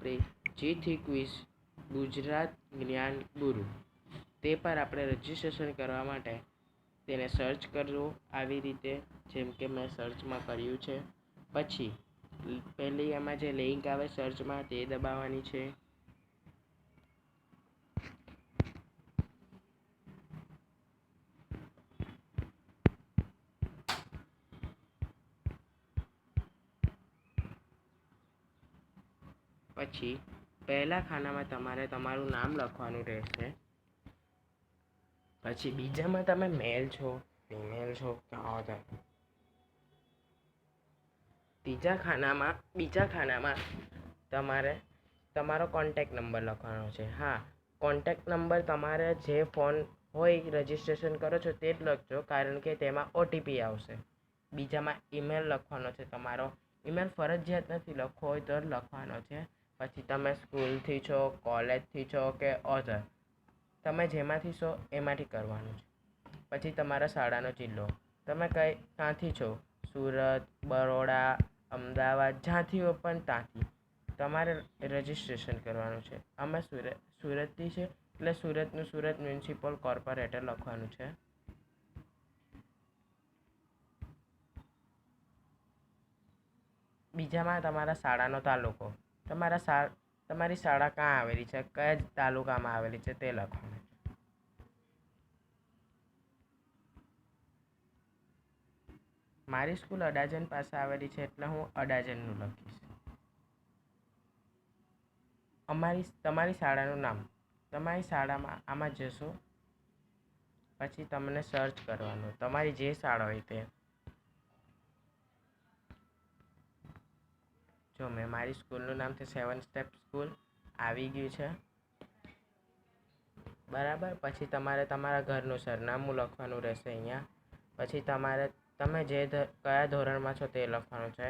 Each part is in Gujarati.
આપણે જીથી ક્વિઝ ગુજરાત જ્ઞાન ગુરુ તે પર આપણે રજિસ્ટ્રેશન કરવા માટે તેને સર્ચ કરવું આવી રીતે, જેમ કે મેં સર્ચમાં કર્યું છે. પછી પહેલી એમાં જે લિંક આવે સર્ચમાં તે દબાવવાની છે. પછી પહેલા ખાનામાં તમારે તમારું નામ લખવાનું રહેશે. પછી બીજામાં તમે મેલ છો, ફિમેલ છો કે ઓધર. બીજા ખાનામાં તમારે તમારો કોન્ટેક નંબર લખવાનો છે. હા, કોન્ટેક નંબર તમારે જે ફોન હોય રજિસ્ટ્રેશન કરો છો તે જ લખજો, કારણ કે તેમાં ઓટીપી આવશે. બીજામાં ઈમેલ લખવાનો છે. તમારો ઈમેલ ફરજિયાત નથી, લખવો હોય તો જ લખવાનો છે. પછી તમે સ્કૂલથી છો, કોલેજથી છો કે ઓધર, તમે જેમાંથી છો એમાંથી કરવાનું છે. પછી તમારા શાળાનો જિલ્લો, તમે ક્યાંથી છો, સુરત, બરોડા, અમદાવાદ, જ્યાંથી હો પણ ત્યાંથી તમારે રજિસ્ટ્રેશન કરવાનું છે. અમે સુરતથી છે એટલે સુરતનું સુરત મ્યુનિસિપલ કોર્પોરેટર લખવાનું છે. બીજામાં તમારા શાળાનો તાલુકો, તમારી શાળા ક્યાં આવેલી છે, કયા તાલુકામાં આવેલી છે તે લખવાનું છે. મારી સ્કૂલ અડાજણ પાસે આવેલી છે એટલે હું અડાજણનું લખીશ. તમારી શાળાનું નામ, તમારી શાળામાં આમાં જશો. પછી તમને સર્ચ કરવાનું, તમારી જે શાળા હોય તે. જો મેં મારી સ્કૂલનું નામ છે 7 સ્ટેપ સ્કૂલ, આવી ગયું છે બરાબર. પછી તમારે તમારા ઘરનું સરનામું લખવાનું રહેશે અહીંયા. પછી તમે કયા ધોરણમાં છો તે લખવાનું છે.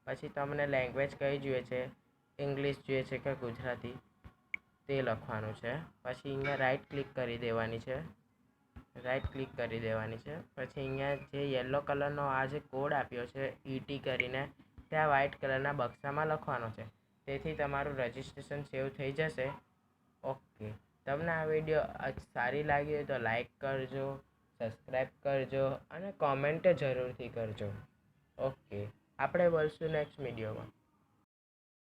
પછી તમને લેંગ્વેજ કઈ જોઈએ છે, ઇંગ્લિશ જોઈએ છે કે ગુજરાતી તે લખવાનું છે. પછી અહીંયા રાઈટ ક્લિક કરી દેવાની છે. પછી અહીંયા જે યલો કલરનો આ જે કોડ આપ્યો છે ET કરીને, ત્યાં વ્હાઇટ કલરના બક્સામાં લખવાનો છે. તેથી તમારું રજિસ્ટ્રેશન સેવ થઈ જશે. ઓકે, તમને આ વિડીયો સારી લાગી હોય તો લાઈક કરજો, સબસ્ક્રાઈબ કરજો અને કોમેન્ટ જરૂરથી કરજો. ઓકે, આપણે મળશું નેક્સ્ટ વિડીયોમાં.